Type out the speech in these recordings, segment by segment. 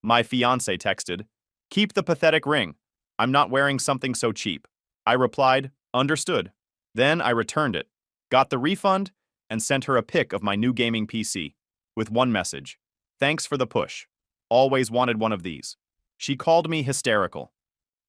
My fiancée texted, "Keep the pathetic ring. I'm not wearing something so cheap." I replied, "Understood." Then I returned it, got the refund, and sent her a pic of my new gaming PC with one message: "Thanks for the push. Always wanted one of these." She called me hysterical.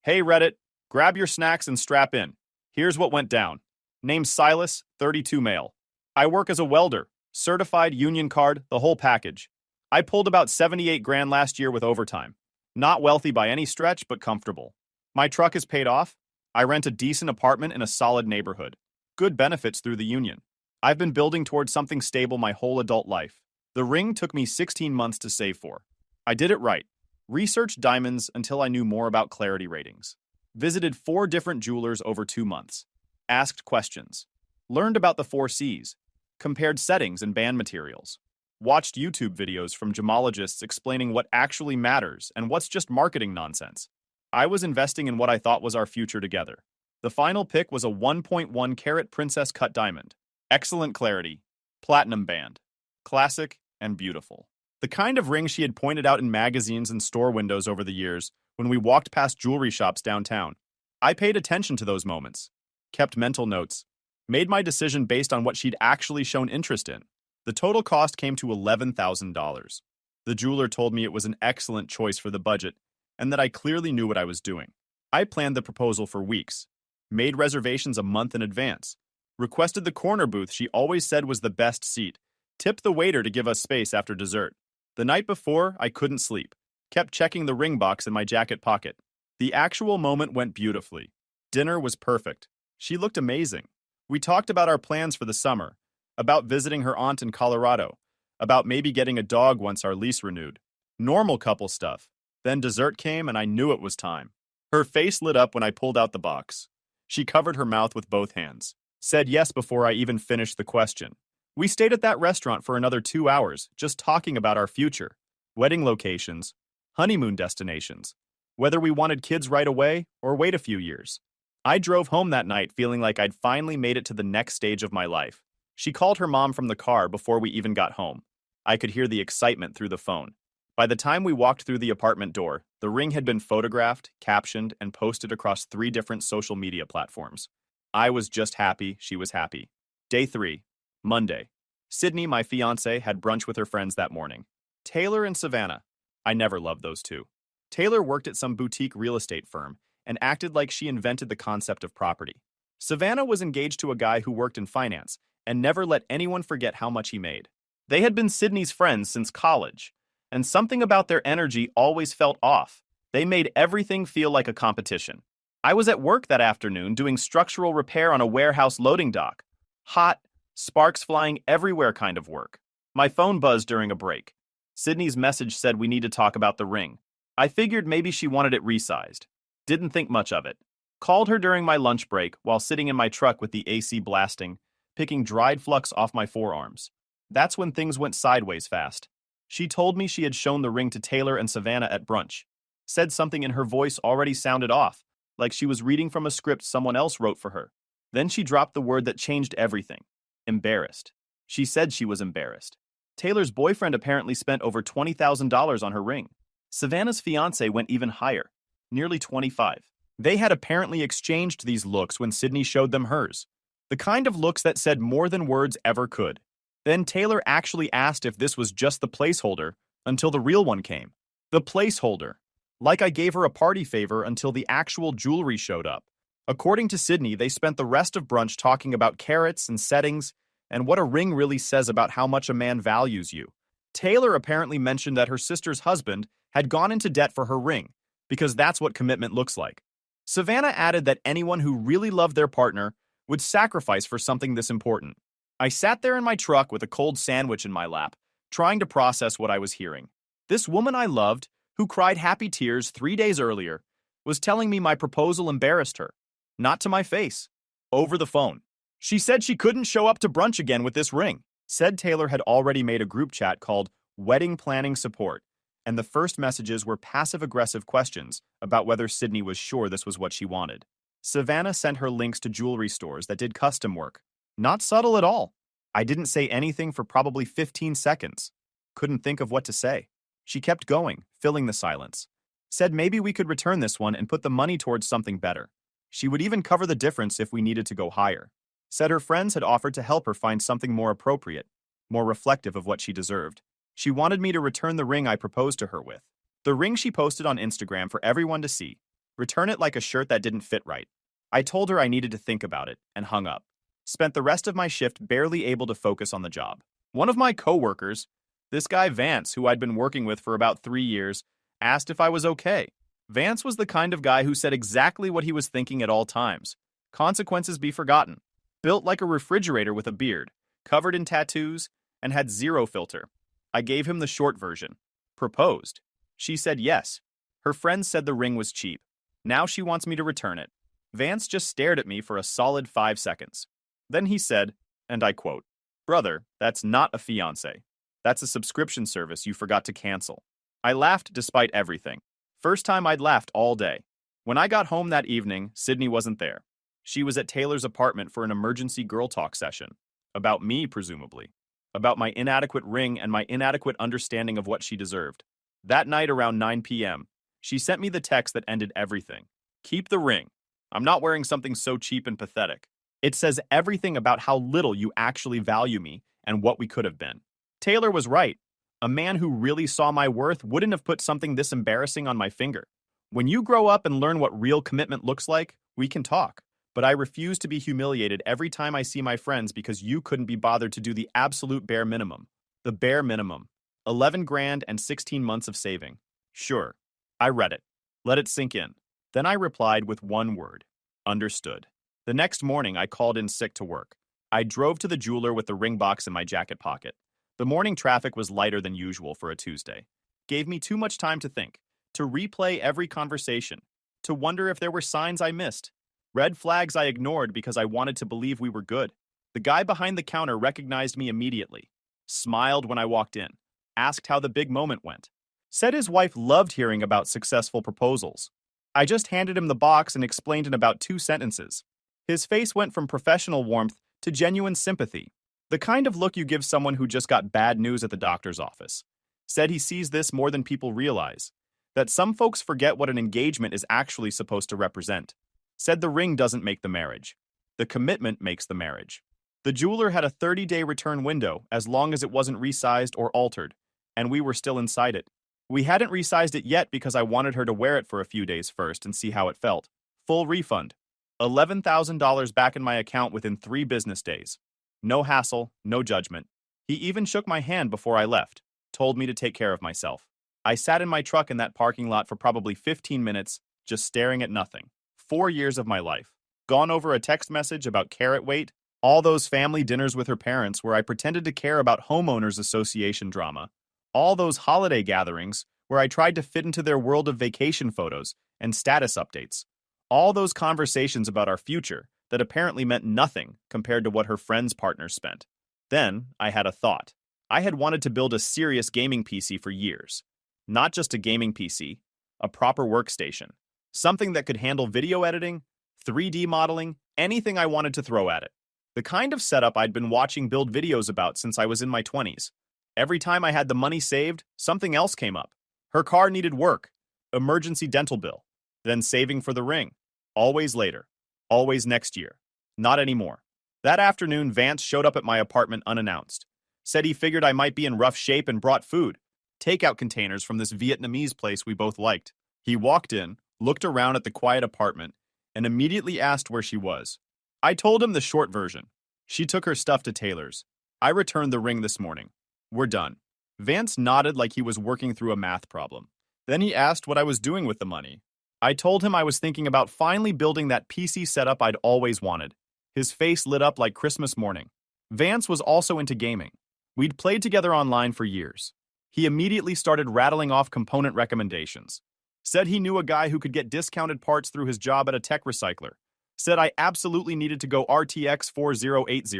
"Hey Reddit, grab your snacks and strap in. Here's what went down. Name Silas, 32 male. I work as a welder, certified union card, the whole package. I pulled about 78 grand last year with overtime. Not wealthy by any stretch, but comfortable. My truck is paid off. I rent a decent apartment in a solid neighborhood. Good benefits through the union. I've been building towards something stable my whole adult life. The ring took me 16 months to save for. I did it right. Researched diamonds until I knew more about clarity ratings. Visited 4 different jewelers over 2 months. Asked questions. Learned about the 4 C's. Compared settings and band materials. Watched YouTube videos from gemologists explaining what actually matters and what's just marketing nonsense. I was investing in what I thought was our future together. The final pick was a 1.1 carat princess cut diamond. Excellent clarity. Platinum band. Classic and beautiful. The kind of ring she had pointed out in magazines and store windows over the years when we walked past jewelry shops downtown. I paid attention to those moments. Kept mental notes. Made my decision based on what she'd actually shown interest in. The total cost came to $11,000. The jeweler told me it was an excellent choice for the budget and that I clearly knew what I was doing. I planned the proposal for weeks, made reservations a month in advance, requested the corner booth she always said was the best seat, tipped the waiter to give us space after dessert. The night before, I couldn't sleep, kept checking the ring box in my jacket pocket. The actual moment went beautifully. Dinner was perfect. She looked amazing. We talked about our plans for the summer, about visiting her aunt in Colorado, about maybe getting a dog once our lease renewed. Normal couple stuff. Then dessert came and I knew it was time. Her face lit up when I pulled out the box. She covered her mouth with both hands. Said yes before I even finished the question. We stayed at that restaurant for another 2 hours, just talking about our future. Wedding locations, honeymoon destinations, whether we wanted kids right away or wait a few years. I drove home that night feeling like I'd finally made it to the next stage of my life. She called her mom from the car before we even got home. I could hear the excitement through the phone. By the time we walked through the apartment door, the ring had been photographed, captioned, and posted across 3 different social media platforms. I was just happy she was happy. Day 3, Monday. Sydney, my fiancée, had brunch with her friends that morning. Taylor and Savannah. I never loved those two. Taylor worked at some boutique real estate firm and acted like she invented the concept of property. Savannah was engaged to a guy who worked in finance and never let anyone forget how much he made. They had been Sydney's friends since college, and something about their energy always felt off. They made everything feel like a competition. I was at work that afternoon doing structural repair on a warehouse loading dock. Hot, sparks flying everywhere kind of work. My phone buzzed during a break. Sydney's message said we need to talk about the ring. I figured maybe she wanted it resized. Didn't think much of it. Called her during my lunch break while sitting in my truck with the AC blasting, picking dried flux off my forearms. That's when things went sideways fast. She told me she had shown the ring to Taylor and Savannah at brunch. Said something in her voice already sounded off, like she was reading from a script someone else wrote for her. Then she dropped the word that changed everything. Embarrassed. She said she was embarrassed. Taylor's boyfriend apparently spent over $20,000 on her ring. Savannah's fiancé went even higher, nearly 25. They had apparently exchanged these looks when Sydney showed them hers. The kind of looks that said more than words ever could. Then Taylor actually asked if this was just the placeholder until the real one came. The placeholder. Like I gave her a party favor until the actual jewelry showed up. According to Sydney, they spent the rest of brunch talking about carats and settings and what a ring really says about how much a man values you. Taylor apparently mentioned that her sister's husband had gone into debt for her ring, because that's what commitment looks like. Savannah added that anyone who really loved their partner would sacrifice for something this important. I sat there in my truck with a cold sandwich in my lap, trying to process what I was hearing. This woman I loved, who cried happy tears 3 days earlier, was telling me my proposal embarrassed her. Not to my face. Over the phone. She said she couldn't show up to brunch again with this ring. Said Taylor had already made a group chat called Wedding Planning Support, and the first messages were passive-aggressive questions about whether Sydney was sure this was what she wanted. Savannah sent her links to jewelry stores that did custom work. Not subtle at all. I didn't say anything for probably 15 seconds. Couldn't think of what to say. She kept going, filling the silence. Said maybe we could return this one and put the money towards something better. She would even cover the difference if we needed to go higher. Said her friends had offered to help her find something more appropriate, more reflective of what she deserved. She wanted me to return the ring I proposed to her with. The ring she posted on Instagram for everyone to see. Return it like a shirt that didn't fit right. I told her I needed to think about it, and hung up. Spent the rest of my shift barely able to focus on the job. One of my coworkers, this guy Vance, who I'd been working with for about 3 years, asked if I was okay. Vance was the kind of guy who said exactly what he was thinking at all times. Consequences be forgotten. Built like a refrigerator with a beard, covered in tattoos, and had zero filter. I gave him the short version. Proposed. She said yes. Her friends said the ring was cheap. Now she wants me to return it. Vance just stared at me for a solid 5 seconds. Then he said, and I quote, "Brother, that's not a fiancé. That's a subscription service you forgot to cancel." I laughed despite everything. First time I'd laughed all day. When I got home that evening, Sydney wasn't there. She was at Taylor's apartment for an emergency girl talk session. About me, presumably. About my inadequate ring and my inadequate understanding of what she deserved. That night around 9 p.m., she sent me the text that ended everything. "Keep the ring. I'm not wearing something so cheap and pathetic. It says everything about how little you actually value me and what we could have been." Taylor was right. A man who really saw my worth wouldn't have put something this embarrassing on my finger. When you grow up and learn what real commitment looks like, we can talk. But I refuse to be humiliated every time I see my friends because you couldn't be bothered to do the absolute bare minimum. The bare minimum. 11 grand and 16 months of saving. Sure. I read it. Let it sink in. Then I replied with one word. Understood. The next morning, I called in sick to work. I drove to the jeweler with the ring box in my jacket pocket. The morning traffic was lighter than usual for a Tuesday. Gave me too much time to think, to replay every conversation, to wonder if there were signs I missed. Red flags I ignored because I wanted to believe we were good. The guy behind the counter recognized me immediately. Smiled when I walked in. Asked how the big moment went. Said his wife loved hearing about successful proposals. I just handed him the box and explained in about 2 sentences. His face went from professional warmth to genuine sympathy. The kind of look you give someone who just got bad news at the doctor's office. Said he sees this more than people realize. That some folks forget what an engagement is actually supposed to represent. Said the ring doesn't make the marriage. The commitment makes the marriage. The jeweler had a 30-day return window as long as it wasn't resized or altered, and we were still inside it. We hadn't resized it yet because I wanted her to wear it for a few days first and see how it felt. Full refund. $11,000 back in my account within 3 business days. No hassle, no judgment. He even shook my hand before I left, told me to take care of myself. I sat in my truck in that parking lot for probably 15 minutes, just staring at nothing. 4 years of my life. Gone over a text message about carrot weight, all those family dinners with her parents where I pretended to care about homeowners association drama, all those holiday gatherings where I tried to fit into their world of vacation photos and status updates, all those conversations about our future that apparently meant nothing compared to what her friends' partners spent. Then I had a thought. I had wanted to build a serious gaming PC for years. Not just a gaming PC, a proper workstation. Something that could handle video editing, 3D modeling, anything I wanted to throw at it. The kind of setup I'd been watching build videos about since I was in my 20s. Every time I had the money saved, something else came up. Her car needed work, emergency dental bill, then saving for the ring. Always later. Always next year. Not anymore. That afternoon, Vance showed up at my apartment unannounced. Said he figured I might be in rough shape and brought food. Takeout containers from this Vietnamese place we both liked. He walked in, looked around at the quiet apartment, and immediately asked where she was. I told him the short version. She took her stuff to Taylor's. I returned the ring this morning. We're done. Vance nodded like he was working through a math problem. Then he asked what I was doing with the money. I told him I was thinking about finally building that PC setup I'd always wanted. His face lit up like Christmas morning. Vance was also into gaming. We'd played together online for years. He immediately started rattling off component recommendations. Said he knew a guy who could get discounted parts through his job at a tech recycler. Said I absolutely needed to go RTX 4080,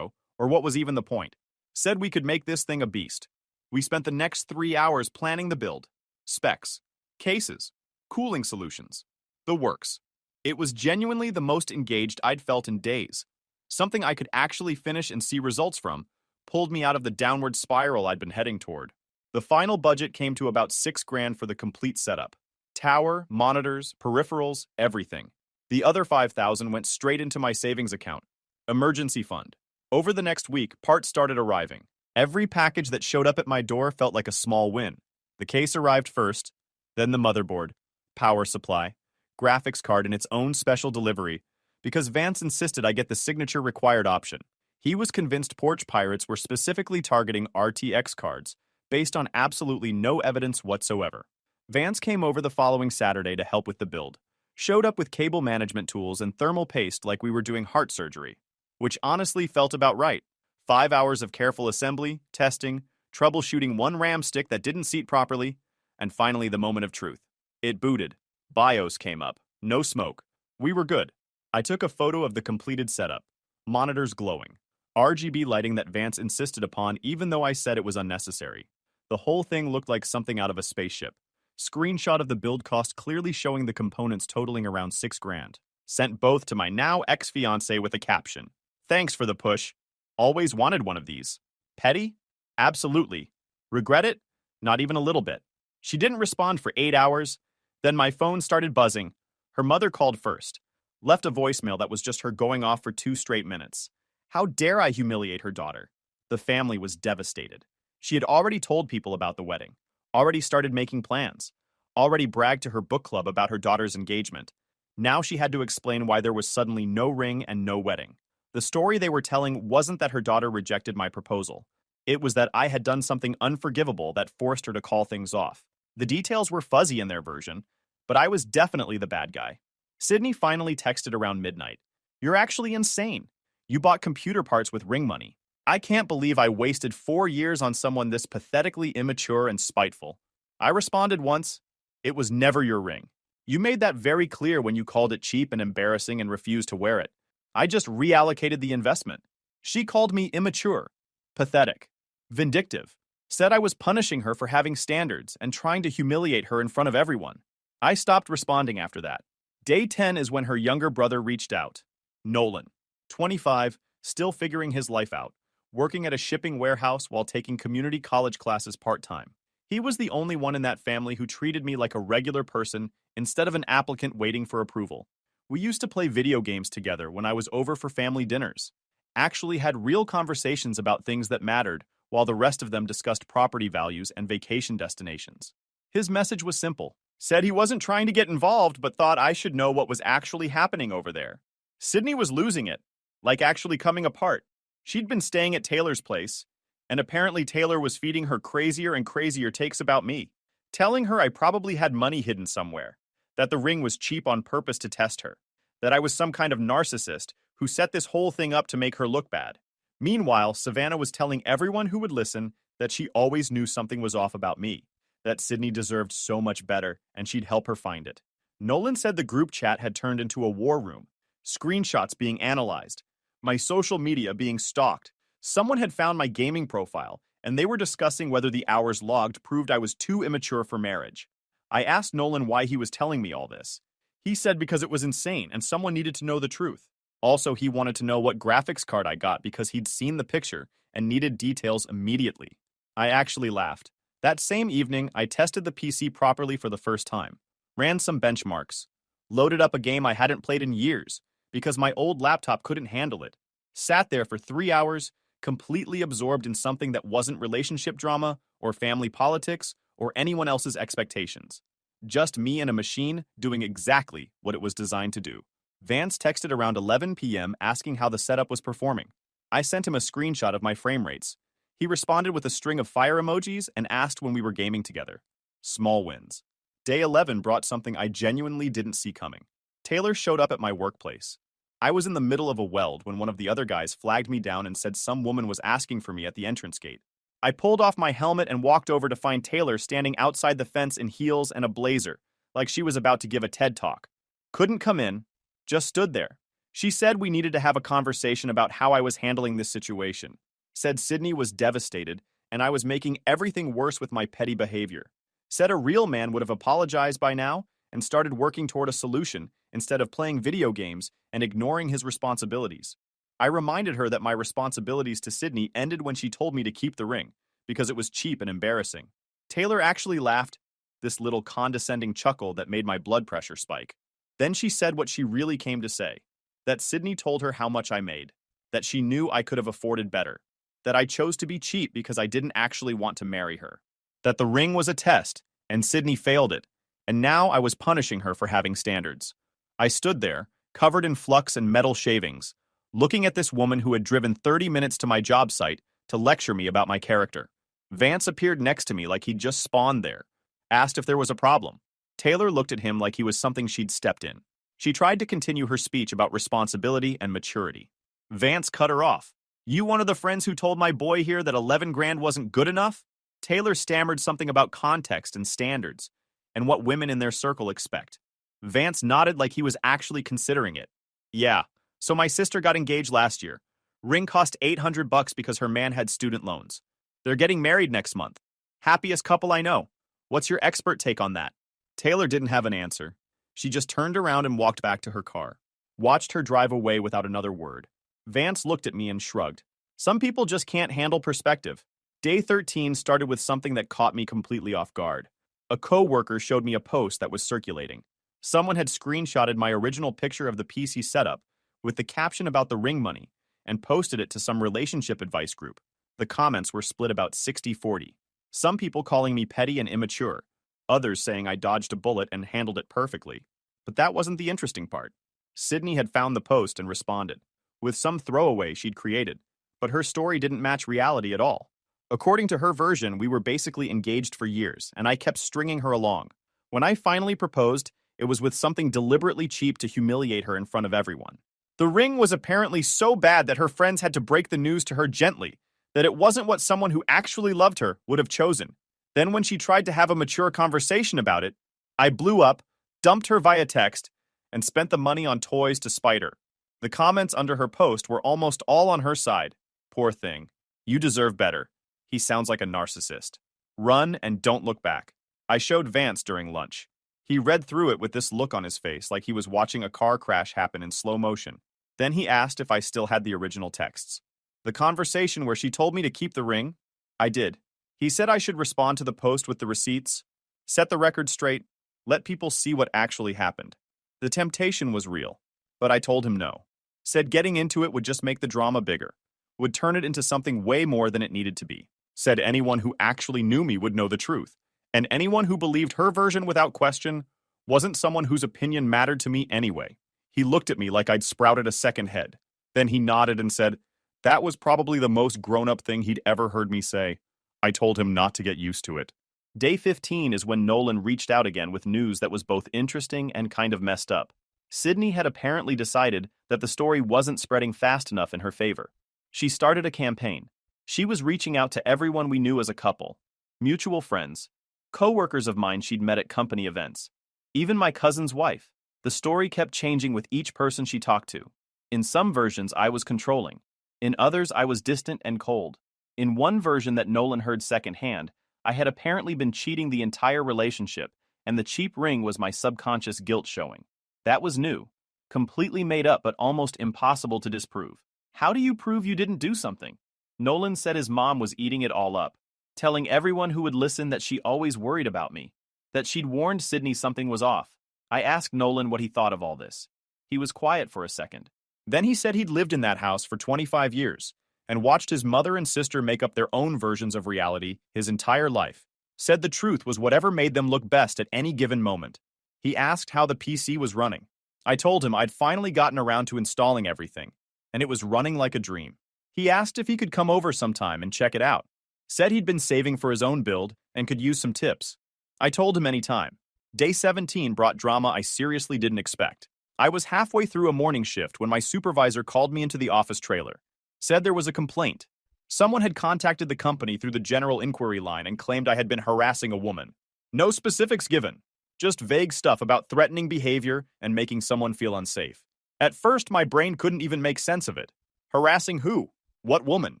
or what was even the point. Said we could make this thing a beast. We spent the next 3 hours planning the build. Specs. Cases. Cooling solutions. The works. It was genuinely the most engaged I'd felt in days. Something I could actually finish and see results from pulled me out of the downward spiral I'd been heading toward. The final budget came to about 6 grand for the complete setup. Tower, monitors, peripherals, everything. The other 5,000 went straight into my savings account. Emergency fund. Over the next week, parts started arriving. Every package that showed up at my door felt like a small win. The case arrived first, then the motherboard, power supply, graphics card in its own special delivery, because Vance insisted I get the signature required option. He was convinced porch pirates were specifically targeting RTX cards, based on absolutely no evidence whatsoever. Vance came over the following Saturday to help with the build. Showed up with cable management tools and thermal paste like we were doing heart surgery, which honestly felt about right. 5 hours of careful assembly, testing, troubleshooting one RAM stick that didn't seat properly, and finally the moment of truth. It booted. BIOS came up. No smoke. We were good. I took a photo of the completed setup. Monitors glowing. RGB lighting that Vance insisted upon even though I said it was unnecessary. The whole thing looked like something out of a spaceship. Screenshot of the build cost clearly showing the components totaling around 6 grand. Sent both to my now ex-fiancée with a caption. Thanks for the push. Always wanted one of these. Petty? Absolutely. Regret it? Not even a little bit. She didn't respond for 8 hours. Then my phone started buzzing. Her mother called first. Left a voicemail that was just her going off for 2 straight minutes. How dare I humiliate her daughter? The family was devastated. She had already told people about the wedding. Already started making plans. Already bragged to her book club about her daughter's engagement. Now she had to explain why there was suddenly no ring and no wedding. The story they were telling wasn't that her daughter rejected my proposal. It was that I had done something unforgivable that forced her to call things off. The details were fuzzy in their version, but I was definitely the bad guy. Sydney finally texted around midnight. You're actually insane. You bought computer parts with ring money. I can't believe I wasted 4 years on someone this pathetically immature and spiteful. I responded once, it was never your ring. You made that very clear when you called it cheap and embarrassing and refused to wear it. I just reallocated the investment. She called me immature, pathetic, vindictive, said I was punishing her for having standards and trying to humiliate her in front of everyone. I stopped responding after that. Day 10 is when her younger brother reached out. Nolan, 25, still figuring his life out, working at a shipping warehouse while taking community college classes part-time. He was the only one in that family who treated me like a regular person instead of an applicant waiting for approval. We used to play video games together when I was over for family dinners. Actually had real conversations about things that mattered, while the rest of them discussed property values and vacation destinations. His message was simple. Said he wasn't trying to get involved, but thought I should know what was actually happening over there. Sydney was losing it, like actually coming apart. She'd been staying at Taylor's place, and apparently Taylor was feeding her crazier and crazier takes about me, telling her I probably had money hidden somewhere, that the ring was cheap on purpose to test her, that I was some kind of narcissist who set this whole thing up to make her look bad. Meanwhile, Savannah was telling everyone who would listen that she always knew something was off about me, that Sydney deserved so much better and she'd help her find it. Nolan said the group chat had turned into a war room, screenshots being analyzed, my social media being stalked. Someone had found my gaming profile, and they were discussing whether the hours logged proved I was too immature for marriage. I asked Nolan why he was telling me all this. He said because it was insane and someone needed to know the truth. Also, he wanted to know what graphics card I got because he'd seen the picture and needed details immediately. I actually laughed. That same evening, I tested the PC properly for the first time, ran some benchmarks, loaded up a game I hadn't played in years because my old laptop couldn't handle it, sat there for 3 hours, completely absorbed in something that wasn't relationship drama or family politics or anyone else's expectations. Just me and a machine doing exactly what it was designed to do. Vance texted around 11 p.m. asking how the setup was performing. I sent him a screenshot of my frame rates. He responded with a string of fire emojis and asked when we were gaming together. Small wins. Day 11 brought something I genuinely didn't see coming. Taylor showed up at my workplace. I was in the middle of a weld when one of the other guys flagged me down and said some woman was asking for me at the entrance gate. I pulled off my helmet and walked over to find Taylor standing outside the fence in heels and a blazer, like she was about to give a TED talk. Couldn't come in, just stood there. She said we needed to have a conversation about how I was handling this situation. Said Sydney was devastated and I was making everything worse with my petty behavior. Said a real man would have apologized by now and started working toward a solution instead of playing video games and ignoring his responsibilities. I reminded her that my responsibilities to Sydney ended when she told me to keep the ring, because it was cheap and embarrassing. Taylor actually laughed, this little condescending chuckle that made my blood pressure spike. Then she said what she really came to say, that Sydney told her how much I made, that she knew I could have afforded better, that I chose to be cheap because I didn't actually want to marry her, that the ring was a test, and Sydney failed it, and now I was punishing her for having standards. I stood there, covered in flux and metal shavings, looking at this woman who had driven 30 minutes to my job site to lecture me about my character. Vance appeared next to me like he'd just spawned there, asked if there was a problem. Taylor looked at him like he was something she'd stepped in. She tried to continue her speech about responsibility and maturity. Vance cut her off. You one of the friends who told my boy here that 11 grand wasn't good enough? Taylor stammered something about context and standards, and what women in their circle expect. Vance nodded like he was actually considering it. Yeah, so my sister got engaged last year. Ring cost $800 because her man had student loans. They're getting married next month. Happiest couple I know. What's your expert take on that? Taylor didn't have an answer. She just turned around and walked back to her car. Watched her drive away without another word. Vance looked at me and shrugged. Some people just can't handle perspective. Day 13 started with something that caught me completely off guard. A co-worker showed me a post that was circulating. Someone had screenshotted my original picture of the PC setup with the caption about the ring money and posted it to some relationship advice group. The comments were split about 60-40. Some people calling me petty and immature, others saying I dodged a bullet and handled it perfectly. But that wasn't the interesting part. Sydney had found the post and responded, with some throwaway she'd created, but her story didn't match reality at all. According to her version, we were basically engaged for years, and I kept stringing her along. When I finally proposed, it was with something deliberately cheap to humiliate her in front of everyone. The ring was apparently so bad that her friends had to break the news to her gently, that it wasn't what someone who actually loved her would have chosen. Then when she tried to have a mature conversation about it, I blew up, dumped her via text, and spent the money on toys to spite her. The comments under her post were almost all on her side. Poor thing. You deserve better. He sounds like a narcissist. Run and don't look back. I showed Vance during lunch. He read through it with this look on his face like he was watching a car crash happen in slow motion. Then he asked if I still had the original texts. The conversation where she told me to keep the ring? I did. He said I should respond to the post with the receipts, set the record straight, let people see what actually happened. The temptation was real, but I told him no. Said getting into it would just make the drama bigger, would turn it into something way more than it needed to be. Said anyone who actually knew me would know the truth, and anyone who believed her version without question wasn't someone whose opinion mattered to me anyway. He looked at me like I'd sprouted a second head. Then he nodded and said, that was probably the most grown-up thing he'd ever heard me say. I told him not to get used to it. Day 15 is when Nolan reached out again with news that was both interesting and kind of messed up. Sydney had apparently decided that the story wasn't spreading fast enough in her favor. She started a campaign. She was reaching out to everyone we knew as a couple, mutual friends, co-workers of mine she'd met at company events, even my cousin's wife. The story kept changing with each person she talked to. In some versions, I was controlling. In others, I was distant and cold. In one version that Nolan heard secondhand, I had apparently been cheating the entire relationship, and the cheap ring was my subconscious guilt showing. That was new, completely made up but almost impossible to disprove. How do you prove you didn't do something? Nolan said his mom was eating it all up, telling everyone who would listen that she always worried about me, that she'd warned Sydney something was off. I asked Nolan what he thought of all this. He was quiet for a second. Then he said he'd lived in that house for 25 years and watched his mother and sister make up their own versions of reality his entire life. Said the truth was whatever made them look best at any given moment. He asked how the PC was running. I told him I'd finally gotten around to installing everything, and it was running like a dream. He asked if he could come over sometime and check it out. Said he'd been saving for his own build and could use some tips. I told him anytime. Day 17 brought drama I seriously didn't expect. I was halfway through a morning shift when my supervisor called me into the office trailer. Said there was a complaint. Someone had contacted the company through the general inquiry line and claimed I had been harassing a woman. No specifics given, just vague stuff about threatening behavior and making someone feel unsafe. At first, my brain couldn't even make sense of it. Harassing who? What woman?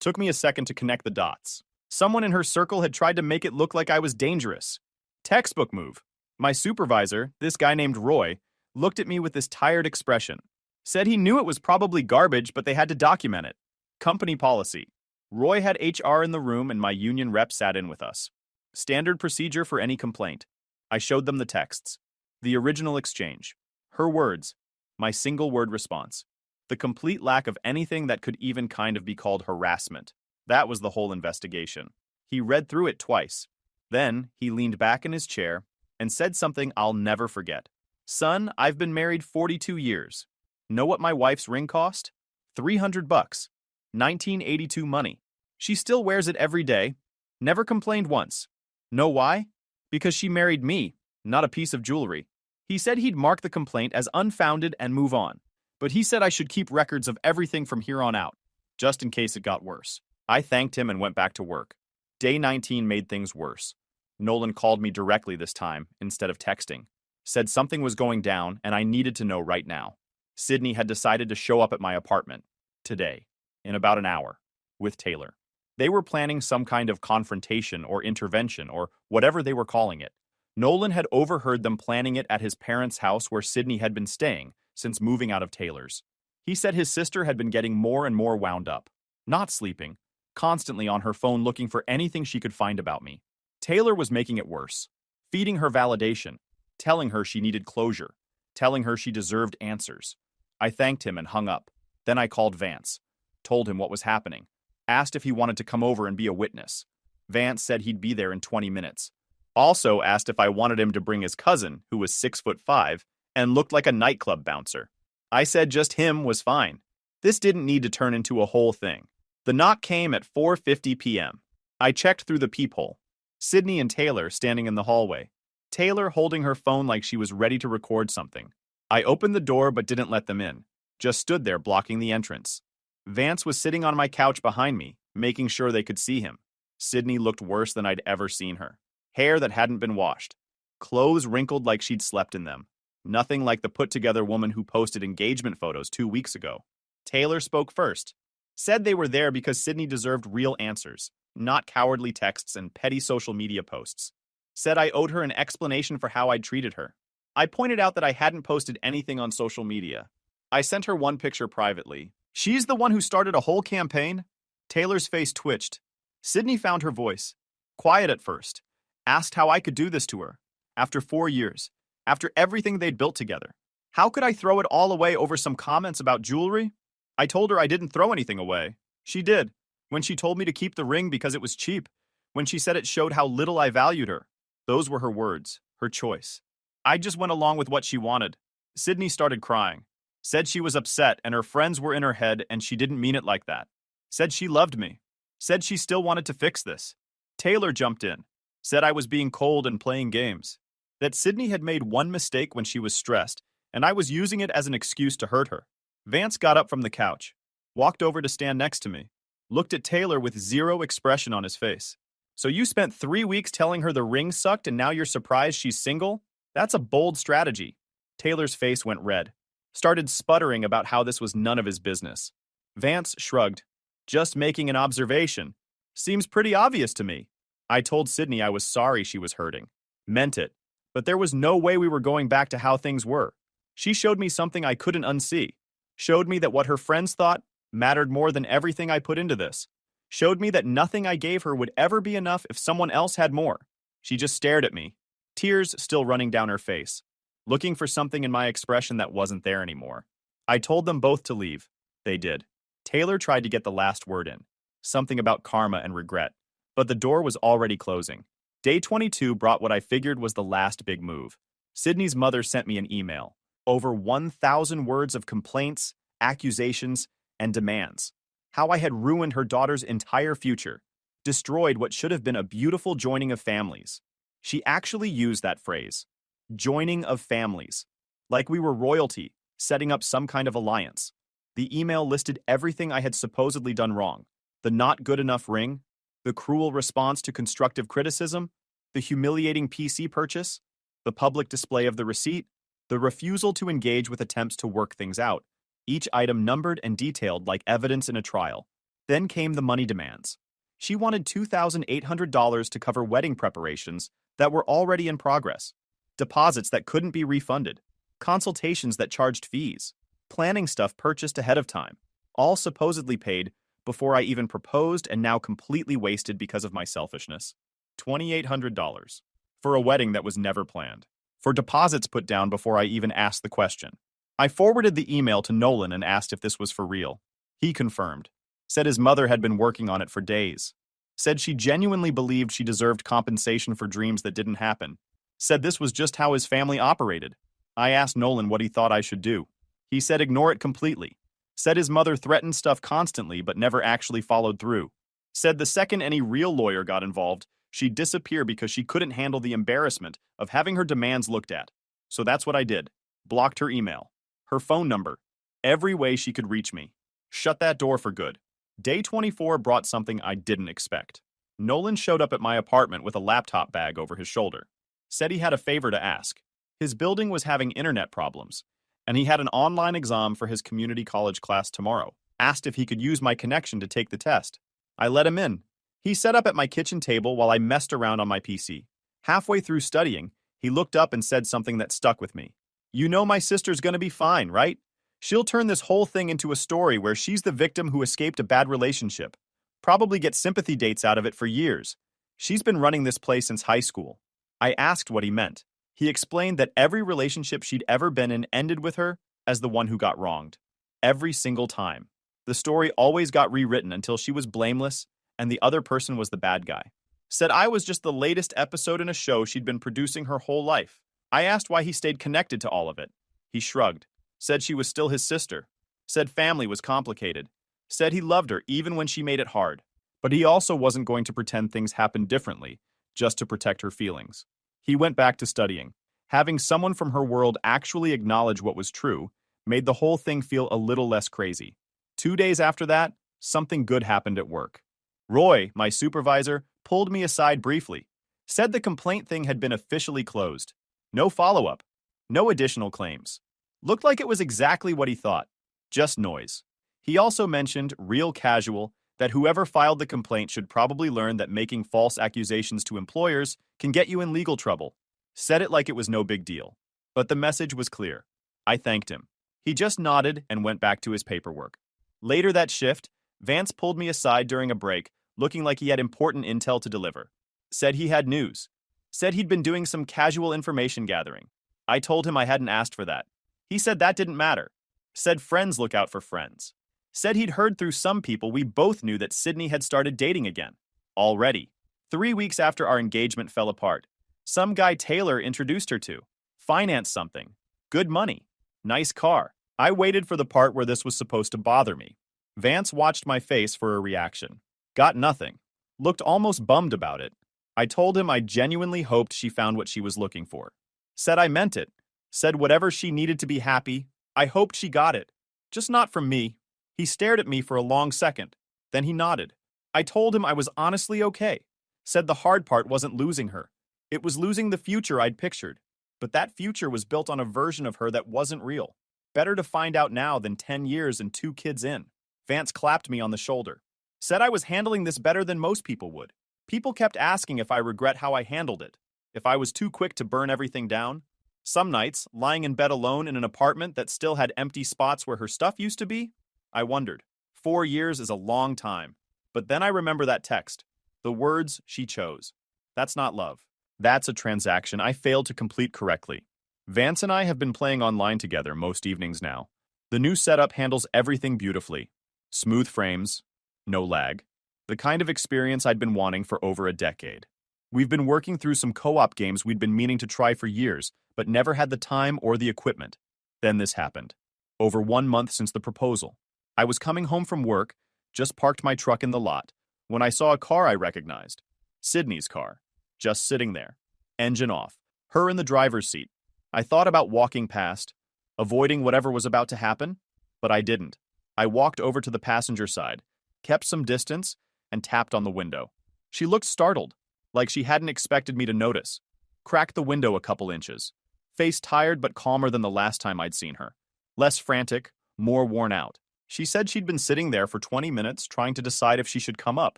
Took me a second to connect the dots. Someone in her circle had tried to make it look like I was dangerous. Textbook move. My supervisor, this guy named Roy, looked at me with this tired expression. Said he knew it was probably garbage, but they had to document it. Company policy. Roy had HR in the room and my union rep sat in with us. Standard procedure for any complaint. I showed them the texts. The original exchange. Her words. My single-word response. The complete lack of anything that could even kind of be called harassment. That was the whole investigation. He read through it twice. Then, he leaned back in his chair and said something I'll never forget. Son, I've been married 42 years. Know what my wife's ring cost? $300. 1982 money. She still wears it every day. Never complained once. Know why? Because she married me, not a piece of jewelry. He said he'd mark the complaint as unfounded and move on. But he said I should keep records of everything from here on out, just in case it got worse. I thanked him and went back to work. Day 19 made things worse. Nolan called me directly this time, instead of texting. Said something was going down and I needed to know right now. Sydney had decided to show up at my apartment. Today. In about an hour. With Taylor. They were planning some kind of confrontation or intervention or whatever they were calling it. Nolan had overheard them planning it at his parents' house where Sydney had been staying since moving out of Taylor's. He said his sister had been getting more and more wound up. Not sleeping. Constantly on her phone looking for anything she could find about me. Taylor was making it worse. Feeding her validation. Telling her she needed closure. Telling her she deserved answers. I thanked him and hung up. Then I called Vance. Told him what was happening. Asked if he wanted to come over and be a witness. Vance said he'd be there in 20 minutes. Also asked if I wanted him to bring his cousin, who was 6'5", and looked like a nightclub bouncer. I said just him was fine. This didn't need to turn into a whole thing. The knock came at 4:50 p.m. I checked through the peephole. Sydney and Taylor standing in the hallway. Taylor holding her phone like she was ready to record something. I opened the door but didn't let them in. Just stood there blocking the entrance. Vance was sitting on my couch behind me, making sure they could see him. Sydney looked worse than I'd ever seen her. Hair that hadn't been washed. Clothes wrinkled like she'd slept in them. Nothing like the put-together woman who posted engagement photos 2 weeks ago. Taylor spoke first. Said they were there because Sydney deserved real answers, not cowardly texts and petty social media posts. Said I owed her an explanation for how I'd treated her. I pointed out that I hadn't posted anything on social media. I sent her one picture privately. She's the one who started a whole campaign? Taylor's face twitched. Sydney found her voice. Quiet at first. Asked how I could do this to her. After 4 years. After everything they'd built together. How could I throw it all away over some comments about jewelry? I told her I didn't throw anything away. She did. When she told me to keep the ring because it was cheap. When she said it showed how little I valued her. Those were her words. Her choice. I just went along with what she wanted. Sydney started crying. Said she was upset and her friends were in her head and she didn't mean it like that. Said she loved me. Said she still wanted to fix this. Taylor jumped in. Said I was being cold and playing games. That Sydney had made one mistake when she was stressed, and I was using it as an excuse to hurt her. Vance got up from the couch. Walked over to stand next to me. Looked at Taylor with zero expression on his face. So you spent 3 weeks telling her the ring sucked and now you're surprised she's single? That's a bold strategy. Taylor's face went red. Started sputtering about how this was none of his business. Vance shrugged. Just making an observation. Seems pretty obvious to me. I told Sydney I was sorry she was hurting. Meant it. But there was no way we were going back to how things were. She showed me something I couldn't unsee. Showed me that what her friends thought mattered more than everything I put into this. Showed me that nothing I gave her would ever be enough if someone else had more. She just stared at me. Tears still running down her face. Looking for something in my expression that wasn't there anymore. I told them both to leave. They did. Taylor tried to get the last word in. Something about karma and regret. But the door was already closing. Day 22 brought what I figured was the last big move. Sydney's mother sent me an email. Over 1,000 words of complaints, accusations, and demands. How I had ruined her daughter's entire future. Destroyed what should have been a beautiful joining of families. She actually used that phrase. Joining of families. Like we were royalty, setting up some kind of alliance. The email listed everything I had supposedly done wrong. The not good enough ring, the cruel response to constructive criticism, the humiliating PC purchase, the public display of the receipt, the refusal to engage with attempts to work things out, each item numbered and detailed like evidence in a trial. Then came the money demands. She wanted $2,800 to cover wedding preparations that were already in progress, deposits that couldn't be refunded, consultations that charged fees, planning stuff purchased ahead of time, all supposedly paid before I even proposed and now completely wasted because of my selfishness. $2,800. For a wedding that was never planned. For deposits put down before I even asked the question. I forwarded the email to Nolan and asked if this was for real. He confirmed. Said his mother had been working on it for days. Said she genuinely believed she deserved compensation for dreams that didn't happen. Said this was just how his family operated. I asked Nolan what he thought I should do. He said ignore it completely. Said his mother threatened stuff constantly but never actually followed through. Said the second any real lawyer got involved, she'd disappear because she couldn't handle the embarrassment of having her demands looked at. So that's what I did. Blocked her email, her phone number, every way she could reach me. Shut that door for good. Day 24 brought something I didn't expect. Nolan showed up at my apartment with a laptop bag over his shoulder. Said he had a favor to ask. His building was having internet problems, and he had an online exam for his community college class tomorrow. Asked if he could use my connection to take the test. I let him in. He sat up at my kitchen table while I messed around on my PC. Halfway through studying, he looked up and said something that stuck with me. You know my sister's gonna be fine, right? She'll turn this whole thing into a story where she's the victim who escaped a bad relationship. Probably get sympathy dates out of it for years. She's been running this place since high school. I asked what he meant. He explained that every relationship she'd ever been in ended with her as the one who got wronged. Every single time. The story always got rewritten until she was blameless and the other person was the bad guy. Said I was just the latest episode in a show she'd been producing her whole life. I asked why he stayed connected to all of it. He shrugged. Said she was still his sister. Said family was complicated. Said he loved her even when she made it hard. But he also wasn't going to pretend things happened differently, just to protect her feelings. He went back to studying. Having someone from her world actually acknowledge what was true made the whole thing feel a little less crazy. 2 days after that, something good happened at work. Roy, my supervisor, pulled me aside briefly. Said the complaint thing had been officially closed. No follow-up. No additional claims. Looked like it was exactly what he thought. Just noise. He also mentioned, real casual, that whoever filed the complaint should probably learn that making false accusations to employers can get you in legal trouble. Said it like it was no big deal. But the message was clear. I thanked him. He just nodded and went back to his paperwork. Later that shift, Vance pulled me aside during a break, looking like he had important intel to deliver. Said he had news. Said he'd been doing some casual information gathering. I told him I hadn't asked for that. He said that didn't matter. Said friends look out for friends. Said he'd heard through some people we both knew that Sydney had started dating again. Already. 3 weeks after our engagement fell apart. Some guy Taylor introduced her to. Financed something. Good money. Nice car. I waited for the part where this was supposed to bother me. Vance watched my face for a reaction. Got nothing. Looked almost bummed about it. I told him I genuinely hoped she found what she was looking for. Said I meant it. Said whatever she needed to be happy, I hoped she got it. Just not from me. He stared at me for a long second. Then he nodded. I told him I was honestly okay. Said the hard part wasn't losing her. It was losing the future I'd pictured. But that future was built on a version of her that wasn't real. Better to find out now than 10 years and 2 kids in. Vance clapped me on the shoulder. Said I was handling this better than most people would. People kept asking if I regret how I handled it. If I was too quick to burn everything down. Some nights, lying in bed alone in an apartment that still had empty spots where her stuff used to be, I wondered. 4 years is a long time. But then I remember that text. The words she chose. That's not love. That's a transaction I failed to complete correctly. Vance and I have been playing online together most evenings now. The new setup handles everything beautifully. Smooth frames, no lag. The kind of experience I'd been wanting for over a decade. We've been working through some co-op games we'd been meaning to try for years, but never had the time or the equipment. Then this happened. Over 1 month since the proposal. I was coming home from work, just parked my truck in the lot, when I saw a car I recognized. Sydney's car. Just sitting there. Engine off. Her in the driver's seat. I thought about walking past, avoiding whatever was about to happen, but I didn't. I walked over to the passenger side, kept some distance, and tapped on the window. She looked startled, like she hadn't expected me to notice. Cracked the window a couple inches. Face tired but calmer than the last time I'd seen her. Less frantic, more worn out. She said she'd been sitting there for 20 minutes trying to decide if she should come up.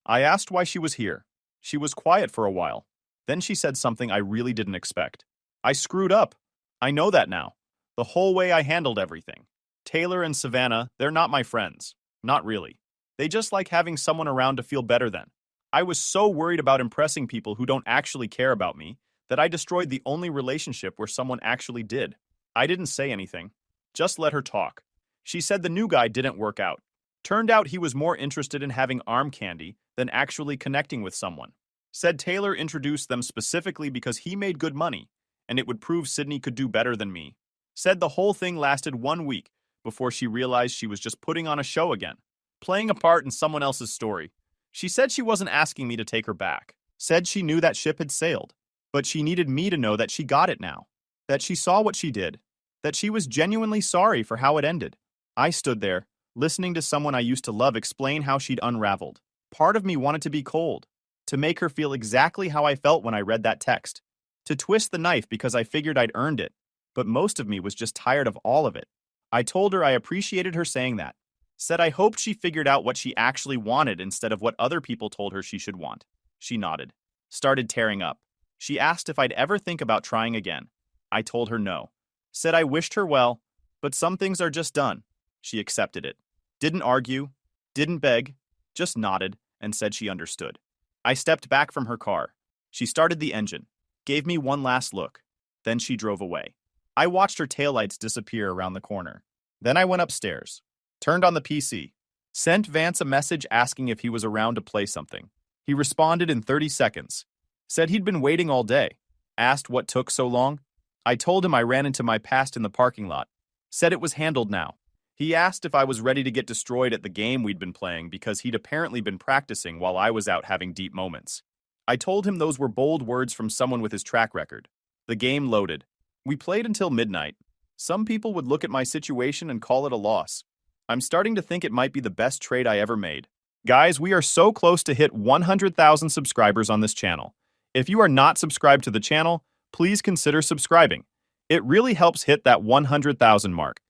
I asked why she was here. She was quiet for a while. Then she said something I really didn't expect. I screwed up. I know that now. The whole way I handled everything. Taylor and Savannah, they're not my friends. Not really. They just like having someone around to feel better than. I was so worried about impressing people who don't actually care about me that I destroyed the only relationship where someone actually did. I didn't say anything. Just let her talk. She said the new guy didn't work out. Turned out he was more interested in having arm candy than actually connecting with someone. Said Taylor introduced them specifically because he made good money, and it would prove Sydney could do better than me. Said the whole thing lasted 1 week before she realized she was just putting on a show again, playing a part in someone else's story. She said she wasn't asking me to take her back. Said she knew that ship had sailed, but she needed me to know that she got it now, that she saw what she did, that she was genuinely sorry for how it ended. I stood there, listening to someone I used to love explain how she'd unraveled. Part of me wanted to be cold, to make her feel exactly how I felt when I read that text, to twist the knife because I figured I'd earned it, but most of me was just tired of all of it. I told her I appreciated her saying that, said I hoped she figured out what she actually wanted instead of what other people told her she should want. She nodded, started tearing up. She asked if I'd ever think about trying again. I told her no. Said I wished her well, but some things are just done. She accepted it. Didn't argue, didn't beg, just nodded and said she understood. I stepped back from her car. She started the engine, gave me one last look. Then she drove away. I watched her taillights disappear around the corner. Then I went upstairs, turned on the PC, sent Vance a message asking if he was around to play something. He responded in 30 seconds, said he'd been waiting all day, asked what took so long. I told him I ran into my past in the parking lot, said it was handled now. He asked if I was ready to get destroyed at the game we'd been playing because he'd apparently been practicing while I was out having deep moments. I told him those were bold words from someone with his track record. The game loaded. We played until midnight. Some people would look at my situation and call it a loss. I'm starting to think it might be the best trade I ever made. Guys, we are so close to hit 100,000 subscribers on this channel. If you are not subscribed to the channel, please consider subscribing. It really helps hit that 100,000 mark.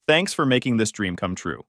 Thanks for making this dream come true.